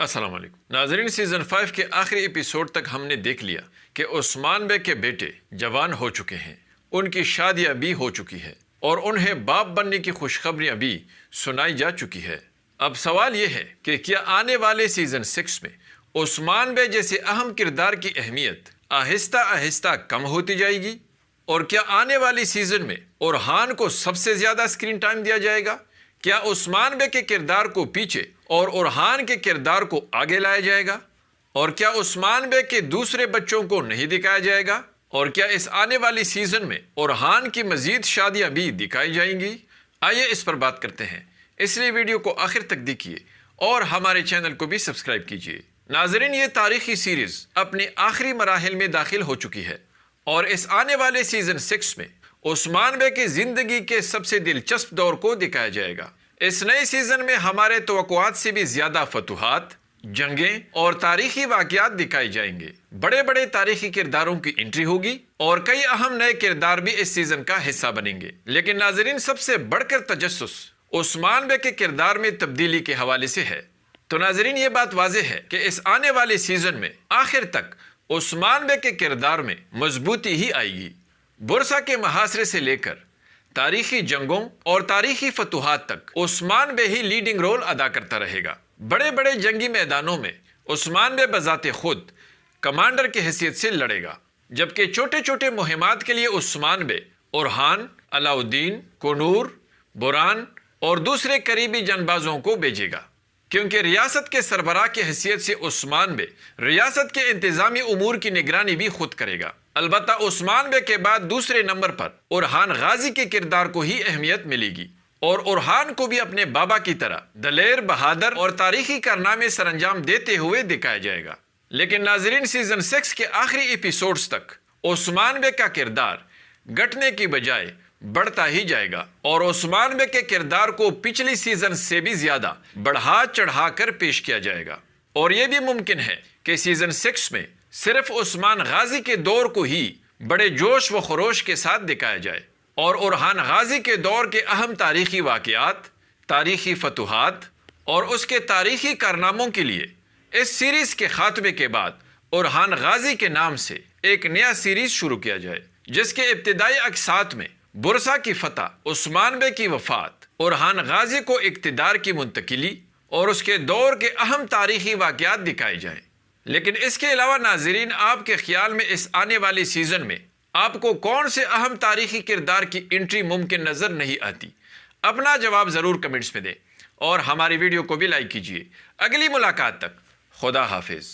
السلام علیکم ناظرین، سیزن 5 کے آخری ایپیسوڈ تک ہم نے دیکھ لیا کہ عثمان بے کے بیٹے جوان ہو چکے ہیں، ان کی شادیاں بھی ہو چکی ہے اور انہیں باپ بننے کی خوشخبریاں بھی سنائی جا چکی ہے۔ اب سوال یہ ہے کہ کیا آنے والے سیزن 6 میں عثمان بے جیسے اہم کردار کی اہمیت آہستہ آہستہ کم ہوتی جائے گی، اور کیا آنے والی سیزن میں اورحان کو سب سے زیادہ اسکرین ٹائم دیا جائے گا؟ کیا عثمان بے کے کردار کو پیچھے اور اورحان کے کردار کو آگے لایا جائے گا؟ اور کیا عثمان بے کے دوسرے بچوں کو نہیں دکھایا جائے گا؟ اور کیا اس آنے والی سیزن میں اورحان کی مزید شادیاں بھی دکھائی جائیں گی؟ آئیے اس پر بات کرتے ہیں، اس لیے ویڈیو کو آخر تک دیکھیے اور ہمارے چینل کو بھی سبسکرائب کیجیے۔ ناظرین، یہ تاریخی سیریز اپنے آخری مراحل میں داخل ہو چکی ہے اور اس آنے والے سیزن 6 میں عثمان بے کی زندگی کے سب سے دلچسپ دور کو دکھایا جائے گا۔ اس نئے سیزن میں ہمارے توقعات سے بھی زیادہ فتوحات، جنگیں اور تاریخی واقعات دکھائے جائیں گے۔ بڑے بڑے تاریخی کرداروں کی انٹری ہوگی اور کئی اہم نئے کردار بھی اس سیزن کا حصہ بنیں گے۔ لیکن ناظرین، سب سے بڑھ کر تجسس عثمان بے کے کردار میں تبدیلی کے حوالے سے ہے۔ تو ناظرین، یہ بات واضح ہے کہ اس آنے والے سیزن میں آخر تک عثمان بے کے کردار میں مضبوطی ہی آئے گی۔ برسا کے محاصرے سے لے کر تاریخی جنگوں اور تاریخی فتوحات تک عثمان بے ہی لیڈنگ رول ادا کرتا رہے گا۔ بڑے بڑے جنگی میدانوں میں عثمان بے بذات خود کمانڈر کی حیثیت سے لڑے گا، جبکہ چھوٹے چھوٹے مہمات کے لیے عثمان بے اورحان، علاء الدین، کنور، بوران اور دوسرے قریبی جنبازوں کو بھیجے گا، کیونکہ ریاست کے سربراہ کی حیثیت سے عثمان بے ریاست کے انتظامی امور کی نگرانی بھی خود کرے گا۔ البتہ عثمان بے کے بعد دوسرے نمبر پر اورحان غازی کے کردار کو ہی اہمیت ملے گی، اور اورحان کو بھی اپنے بابا کی طرح دلیر، بہادر اور تاریخی کارنامے سر انجام دیتے ہوئے دکھایا جائے گا۔ لیکن ناظرین، سیزن 6 کے آخری ایپیسوڈز تک عثمان بے کا کردار گھٹنے کی بجائے بڑھتا ہی جائے گا، اور عثمان بے کے کردار کو پچھلی سیزن سے بھی زیادہ بڑھا چڑھا کر پیش کیا جائے گا۔ اور یہ بھی ممکن ہے کہ سیزن 6 میں صرف عثمان غازی کے دور کو ہی بڑے جوش و خروش کے ساتھ دکھایا جائے، اور اورحان غازی کے دور کے اہم تاریخی واقعات، تاریخی فتوحات اور اس کے تاریخی کارناموں کے لیے اس سیریز کے خاتمے کے بعد اورحان غازی کے نام سے ایک نیا سیریز شروع کیا جائے، جس کے ابتدائی اقساط میں برسا کی فتح، عثمان بے کی وفات، اورحان غازی کو اقتدار کی منتقلی اور اس کے دور کے اہم تاریخی واقعات دکھائے جائیں۔ لیکن اس کے علاوہ ناظرین، آپ کے خیال میں اس آنے والی سیزن میں آپ کو کون سے اہم تاریخی کردار کی انٹری ممکن نظر نہیں آتی؟ اپنا جواب ضرور کمنٹس میں دیں اور ہماری ویڈیو کو بھی لائک کیجیے۔ اگلی ملاقات تک خدا حافظ۔